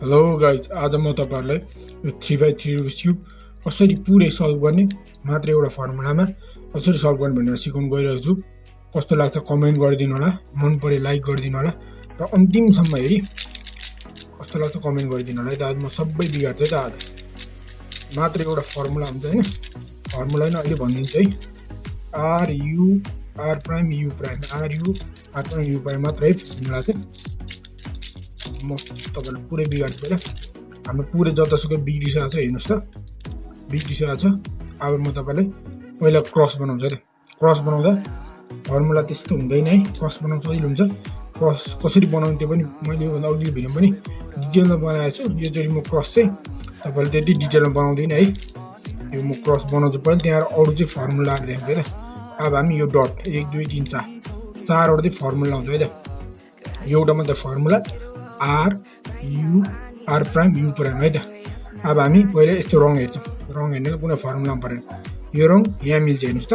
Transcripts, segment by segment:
Hello guys, आज म तपाईहरुलाई यो 3x3 रुबिक्स क्यूब कसरी पुरै सल्भ गर्ने मात्र एउटा फर्मुलामा कसरी सल्भ गर्ने भनेर सिकाउन गइरहेको छु। कस्तो लाग्छ कमेन्ट गरिदिनु होला, मन परे लाइक गरिदिनु होला र अन्तिमसम्म हेरी कस्तो लाग्छ कमेन्ट गरिदिनु होला। आज म सबै बिगार्छ त आज मात्र एउटा फर्मुला हुन्छ हैन। फर्मुला नै अहिले भनिदिन्छु है। R U R prime U prime R U R prime U prime मात्र है फर्मुला चाहिँ। म तपाईहरुलाई पुरै बिगार्छु पहिला। हाम्रो पुरै जतासुकै बिग्रिसकेको छ हेर्नुस् त, बिग्रिसकेको छ। अब म तपाईलाई पहिला क्रस बनाउँछु है। क्रस बनाउँदा फर्मुला त्यस्तो हुँदैन है, क्रस बनाउन सजिलो हुन्छ। क्रस कसरी बनाउने त्यो पनि मैले योभन्दा अघिल्लो भिडियोमा पनि डिटेलमा बनाएको छु। यो चाहिँ म क्रस चाहिँ तपाईहरुले त्यति डिटेलमा बनाउँदिन है। यो म क्रस बनाउँछु पहिला, त्यहाँ अरु चाहिँ फर्मुला लेख्छु है त। अब हामी यो डट 1 2 3 4 चारवटा चाहिँ फर्मुला लाउँछ है त। एउटा मात्र formula R U R prime U prime है त। अब हामी पहिला यस्तो रङ हेर्छौँ, रङ हेर्नेले कुनै फर्मुला परेन। यो रङ यहाँ मिल्छ हेर्नुस् त,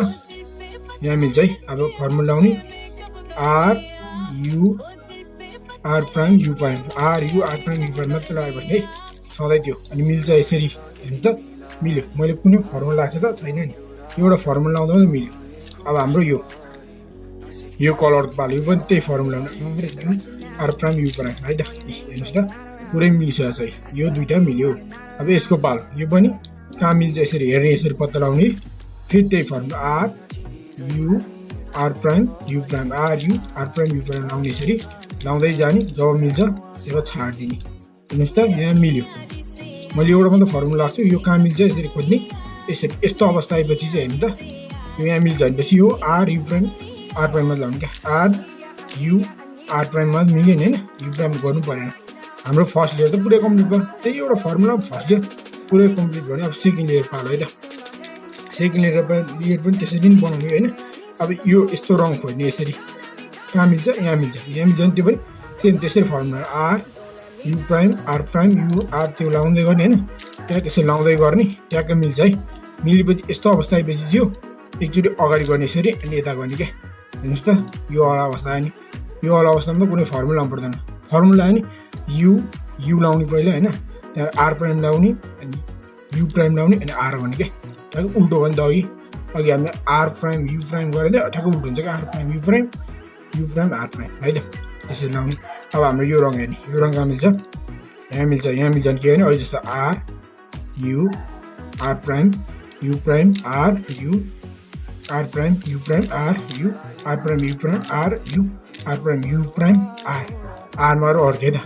यहाँ मिल्छ है। अब फर्मुला लाउने R U R prime U prime R U R prime U prime मात्र लगाएर बस्ने है सधैँ त्यो। अनि मिल्छ यसरी हेर्नुस् त, मिल्यो। मैले कुनै फर्मुला लाग्छ त छैन नि, एउटा फर्मुला लाउँदा मात्रै मिल्यो। अब हाम्रो यो कलरको पालो, यो पनि त्यही formula R prime U prime है त। हेर्नुस् त पुरै मिलिसकेको छ है, यो दुईटा मिल्यो। अब यसको पालो, यो पनि कहाँ मिल्छ यसरी हेर्ने, यसरी पत्ता लगाउने। फेरि त्यही formula R U R prime U prime R U R prime U prime लाउने, यसरी लाउँदै जाने। जब मिल्छ त्यसलाई छाडिदिने। हेर्नुस् त यहाँ मिल्यो। मैले एउटा मात्र फर्मुला लाग्छु, यो कहाँ मिल्छ यसरी खोज्ने। यसरी यस्तो अवस्था आएपछि चाहिँ हेर्नु त, यो यहाँ मिल्छ भनेपछि यो आर यु प्राइम आर प्राइममा लाउने क्या। आर यु आर प्राइममा मिलेन हैन, यु प्राइम गर्नु परेन। हाम्रो फर्स्ट लेयर त पुरै कम्प्लिट भयो, त्यही एउटा फर्मुला फर्स्ट लेयर पुरै कम्प्लिट भयो। अब सेकेन्ड लेयर पालो है त। सेकेन्ड लेयर पनि त्यसरी नै बनाउने हैन। अब यो यस्तो रङ खोज्ने, यसरी कहाँ मिल्छ यहाँ मिल्छ, यहाँ मिल्छ भने त्यो पनि सेम त्यसरी formula R U prime U R त्यो लाउँदै गर्ने हैन। त्यहाँ त्यसरी लाउँदै गर्ने, ट्याक्कै मिल्छ है। मिलेपछि यस्तो अवस्था आएपछि चाहिँ एकचोटि अगाडि गर्ने यसरी, अनि यता गर्ने क्या। हेर्नुस् त यो वाला अवस्था आयो नि। यो वाला अवस्थामा त कुनै फर्मुला लाउनु पर्दैन। फर्मुला आयो नि, यु लाउने पहिला हैन, त्यहाँ आर प्राइम लाउने, अनि यु प्राइम लाउने, अनि आर गर्ने क्या। ठ्याक्कै उल्टो भयो नि त। अघि हामीले आर प्राइम यु प्राइम गरेर ठ्याक्कै उल्टो हुन्छ क्या। R prime U prime R prime है त, त्यसरी लाउने। अब हाम्रो यो रङ हेर्ने, यो रङ कहाँ मिल्छ यहाँ मिल्छ, यहाँ मिल्छ भने के होइन अहिले जस्तो R U R prime U prime R U R prime U prime R U R prime U prime R U R prime U prime R आरमा अड्के त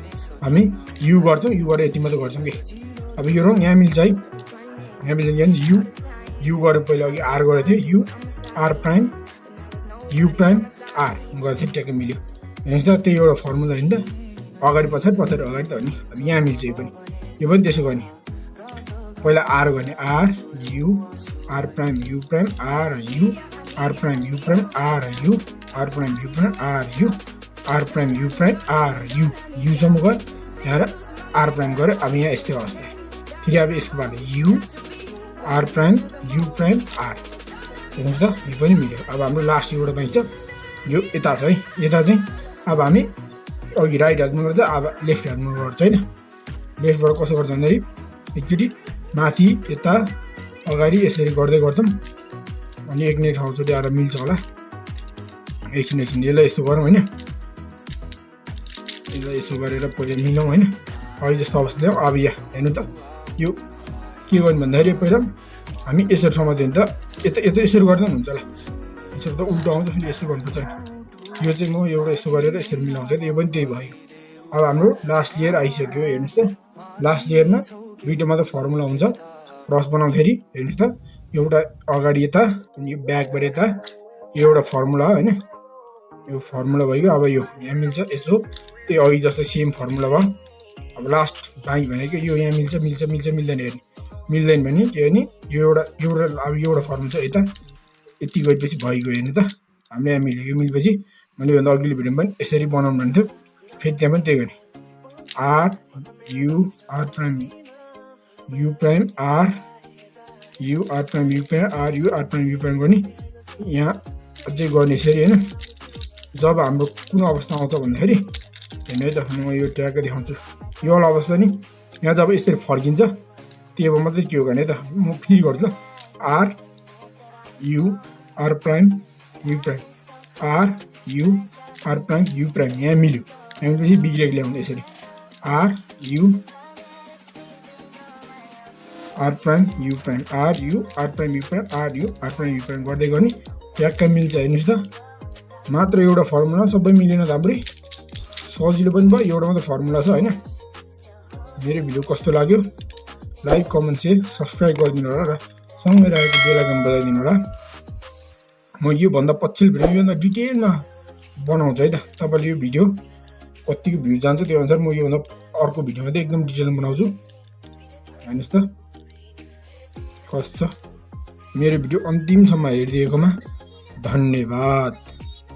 हामी यु गर्छौँ, यु गरेर यति मात्रै गर्छौँ कि। अब यो रङ यहाँ मिल्छ है, यहाँ मिल्छ कि यु गरेर पहिला अघि आर गरेको थियो, U R prime U prime R गरेको थियो, ट्याक्कै मिल्यो। हेर्नुहोस् त त्यही एउटा फर्मुला हो नि त, अगाडि पछाडि अगाडि त हो नि। अब यहाँ मिल्छ यो पनि त्यसो गर्ने। पहिला आर गर्ने, R U R prime U prime R U R prime U prime R U R prime U prime R U R prime U prime R U युसम्म गयो, यहाँ आर प्राइम गऱ्यो। अब यहाँ यस्तै अवस्था फेरि। अब यसको बाटो U R prime U prime R, हेर्नुहोस् त यो पनि मिल्यो। अब हाम्रो लास्ट एउटा पाइन्छ, यो यता छ है। यता चाहिँ अब हामी अघि राइट हातमा गर्दा अब लेफ्ट हातमा गर्छ होइन। लेफ्टबाट कसो गर्छ भन्दाखेरि एकचोटि माथि यता अगाडि यसरी गर्दै गर्छौँ, अनि एक नै ठाउँचोटि आएर मिल्छ होला। एकछिन यसलाई यस्तो गरौँ होइन, यसलाई यसो गरेर पहिला मिलाउँ होइन। अहिले जस्तो अवस्था ल्याउँ। अब यहाँ हेर्नु त यो के गर्नु भन्दाखेरि पहिला हामी यसरी समात्यो भने त यता यसरी गर्दा पनि हुन्छ होला। यसरी त उल्टो आउँछ, फेरि यसो गर्नुपर्छ। यो चाहिँ म एउटा यसो गरेर यसरी मिलाउँछु, यो पनि त्यही भयो। अब हाम्रो लास्ट लेयर आइसक्यो। हेर्नुहोस् त लास्ट लेयरमा दुईवटा मात्र फर्मुला हुन्छ क्रस बनाउँदाखेरि। हेर्नुहोस् त एउटा अगाडि यता, अनि यो ब्याकबाट यता, यो एउटा फर्मुला हो होइन। यो फर्मुला भयो। अब यो यहाँ मिल्छ यसो, त्यही अघि जस्तो सेम फर्मुला भयो। अब लास्ट बाँकी भनेको यो यहाँ मिल्छ मिल्दैन हेर्ने, मिल्दैन भने के भने यो एउटा अब एउटा फर्मुला छ यता, यति गएपछि भइगयो। हेर्नु त हामीले यहाँ मिल्यो। यो मिलेपछि मैले भन्दा अघिल्लो भिडियोमा पनि यसरी बनाउनु भन्थ्यो, फेरि त्यहाँ पनि त्यही गर्ने। R U R prime U prime R U R prime U prime R U R prime U prime गर्ने, यहाँ अझै गर्ने यसरी होइन। जब हाम्रो कुन अवस्था आउँछ भन्दाखेरि हेर्नु है त, म यो ट्याक्कै देखाउँछु। यो वाला अवस्था नि यहाँ जब यसरी फर्किन्छ त्यो मात्रै के हो भने त म फेरि गर्छु ल R U R prime U prime R U R prime U prime यहाँ मिल्यो हामीपछि बिग्रेको ल्याउनु यसरी R U R prime U prime R U R prime U prime R U R prime U prime गर्दै गर्ने ट्याक्कै मिल्छ हेर्नुहोस् त मात्र एउटा फर्मुला सबै मिलेन त हाम्रै सजिलो पनि भयो एउटा मात्रै फर्मुला छ होइन मेरो भिडियो कस्तो लाग्यो लाइक कमेन्ट सेयर सब्सक्राइब गरिदिनु होला र सँगै रहेको बेल आइकन बजाइदिनु होला म योभन्दा पछिल्लो भिडियो योभन्दा डिटेलमा बनाउँछु है त तपाईँले यो भिडियो कतिको भ्यू जान्छ त्यो अनुसार म योभन्दा अर्को भिडियोमा चाहिँ एकदम डिटेलमा बनाउँछु हेर्नुहोस् त कस्तो छ मेरो भिडियो अन्तिमसम्म हेरिदिएकोमा धन्यवाद।